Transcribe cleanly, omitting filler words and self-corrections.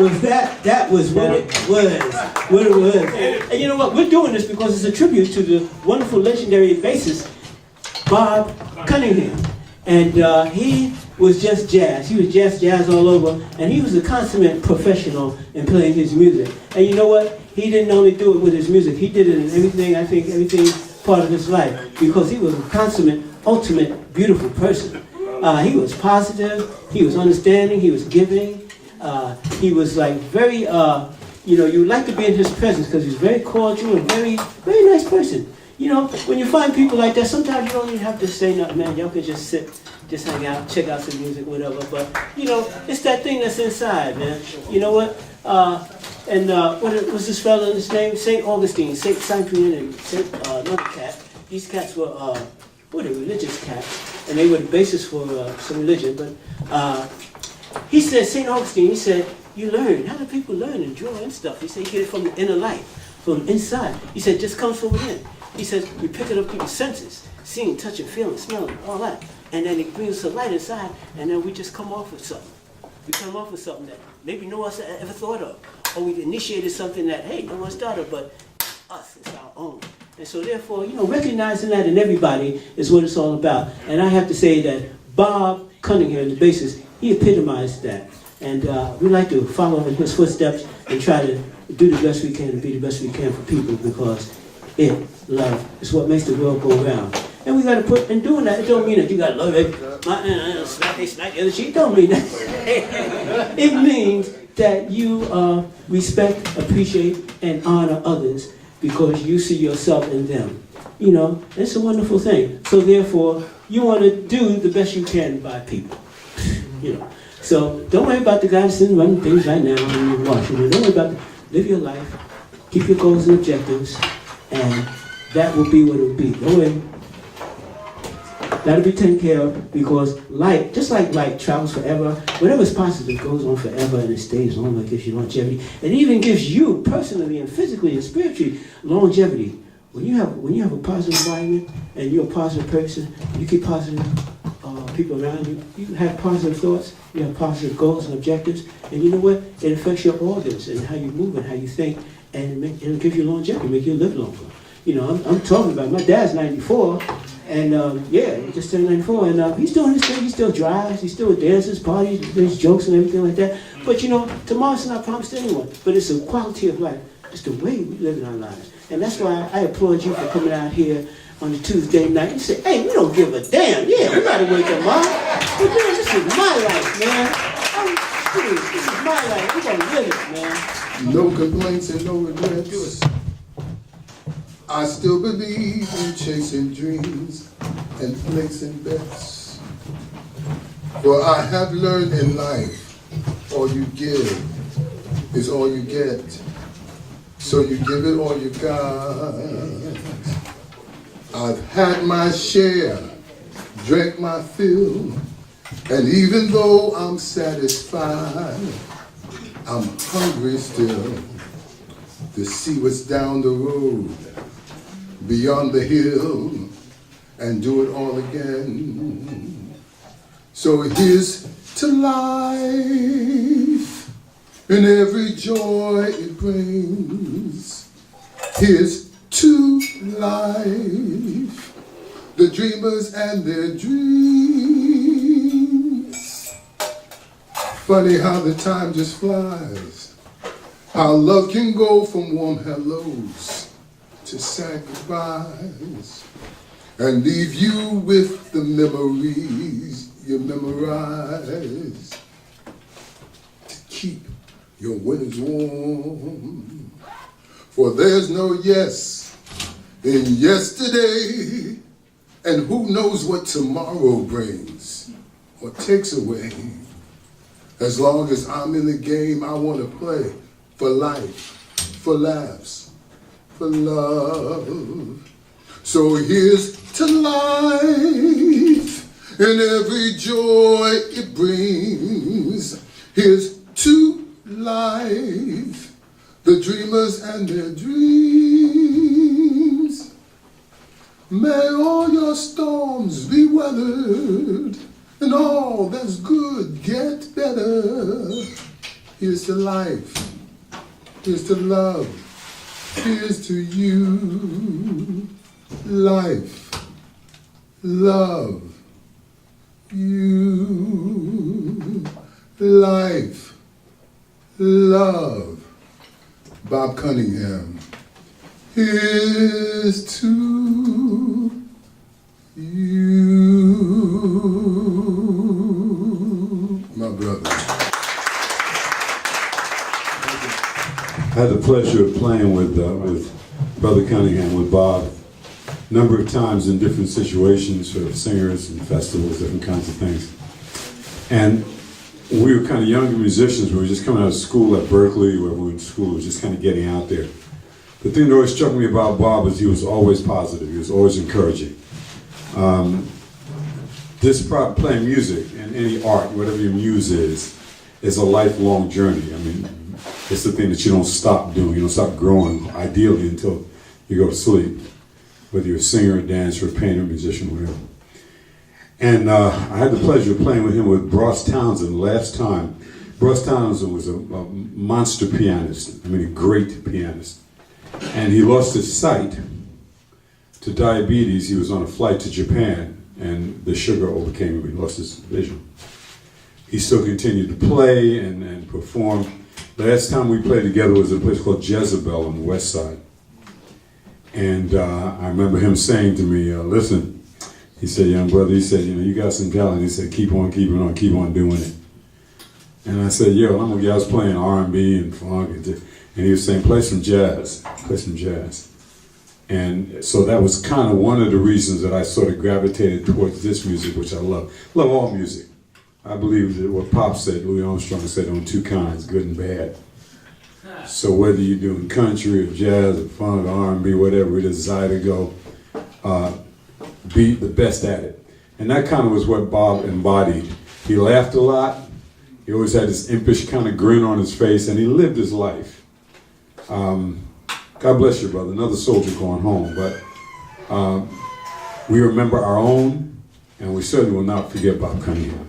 That was what it was. What it was. And you know what? We're doing this because it's a tribute to the wonderful legendary bassist, Bob Cunningham. And he was just jazz. He was jazz all over. And he was a consummate professional in playing his music. And you know what? He didn't only do it with his music. He did it in everything, I think, everything part of his life. Because he was a consummate, ultimate, beautiful person. He was positive. He was understanding. He was giving. He was like very, you like to be in his presence because he's very cordial and very, very nice person. You know, when you find people like that, sometimes you don't even have to say nothing, man. Y'all can just sit, just hang out, check out some music, whatever. But, you know, it's that thing that's inside, man. You know what? What's this fella's name? St. Augustine, St. Cyprian, and another cat. These cats were, religious cats. And they were the basis for some religion. But he said, St. Augustine, he said, you learn. How do people learn and draw and stuff? He said, you get it from the inner life, from inside. He said, just comes from within. He says, we pick it up through the senses, seeing, touching, feeling, smelling, all that. And then it brings us a light inside, and then we just come off with something. We come off with something that maybe no one ever thought of. Or we initiated something that, hey, no one started, but us, it's our own. And so therefore, you know, recognizing that in everybody is what it's all about. And I have to say that Bob Cunningham, the bassist, he epitomized that. And we like to follow in his footsteps and try to do the best we can and be the best we can for people, because love is what makes the world go round. And we got to put, in doing that, it don't mean that you got to love it, smack the other cheek, don't mean that. It means that you respect, appreciate, and honor others because you see yourself in them. You know, it's a wonderful thing. So therefore, you want to do the best you can by people. You know, so don't worry about the guys sitting running things right now in your Washington. Don't worry about it. Live your life, keep your goals and objectives, and that will be what it will be. Don't worry. That'll be taken care of, because light, just like light travels forever, whatever's positive goes on forever and it stays on. It gives you longevity. It even gives you personally and physically and spiritually longevity. When you have a positive environment and you're a positive person, you keep positive people around you, you have positive thoughts, you have positive goals and objectives, and you know what? It affects your organs and how you move and how you think, and it'll give you longevity, make you live longer. You know, I'm talking about, my dad's 94, and he just turned 94, and he's doing his thing. He still drives, he still dances, parties, does jokes and everything like that. But you know, tomorrow's not promised to anyone, but it's a quality of life. It's the way we live in our lives. And that's why I applaud you for coming out here on a Tuesday night and say, hey, we don't give a damn. Yeah, we gotta wake them up. But man, this is my life, man. This is my life. We're gonna live it, man. No complaints and no regrets. I still believe in chasing dreams and placing bets. For I have learned in life, all you give is all you get. So you give it all you got. I've had my share, drank my fill, and even though I'm satisfied, I'm hungry still to see what's down the road, beyond the hill, and do it all again. So here's to life and every joy it brings. Here's to life, the dreamers and their dreams. Funny how the time just flies, how love can go from warm hellos to sad goodbyes, and leave you with the memories you memorize to keep your winters warm. For there's no yes in yesterday, and who knows what tomorrow brings or takes away. As long as I'm in the game, I want to play for life, for laughs, for love. So here's to life and every joy it brings. Here's to life, the dreamers and their dreams. May all your storms be weathered and all that's good get better. Here's to life. Here's to love. Here's to you. Life. Love. You. Life. Love. Bob Cunningham. Here's to you, my brother. I had the pleasure of playing with Brother Cunningham, with Bob, a number of times in different situations for singers and festivals, different kinds of things. And we were kind of younger musicians. We were just coming out of school at Berkeley, where we were in school. We were just kind of getting out there. The thing that always struck me about Bob was he was always positive. He was always encouraging. Playing music and any art, whatever your muse is a lifelong journey. I mean, it's the thing that you don't stop doing. You don't stop growing, ideally, until you go to sleep, whether you're a singer, a dancer, a painter, musician, whatever. And I had the pleasure of playing with him with Bross Townsend last time. Bross Townsend was a monster pianist. I mean, a great pianist. And he lost his sight to diabetes. He was on a flight to Japan, and the sugar overcame him. He lost his vision. He still continued to play and perform. Last time we played together was at a place called Jezebel on the west side. And I remember him saying to me, listen, he said, young brother, he said, you got some talent. He said, keep on keeping on, keep on doing it. And I said, I was playing R&B and funk. And he was saying, play some jazz. And so that was kind of one of the reasons that I sort of gravitated towards this music, which I love. Love all music. I believe that what Pop said, Louis Armstrong said, on two kinds, good and bad. So whether you're doing country or jazz or funk or R&B, whatever it is, desire to go, be the best at it. And that kind of was what Bob embodied. He laughed a lot. He always had this impish kind of grin on his face, and he lived his life. God bless you, brother. Another soldier going home. But we remember our own, and we certainly will not forget Bob Cunningham.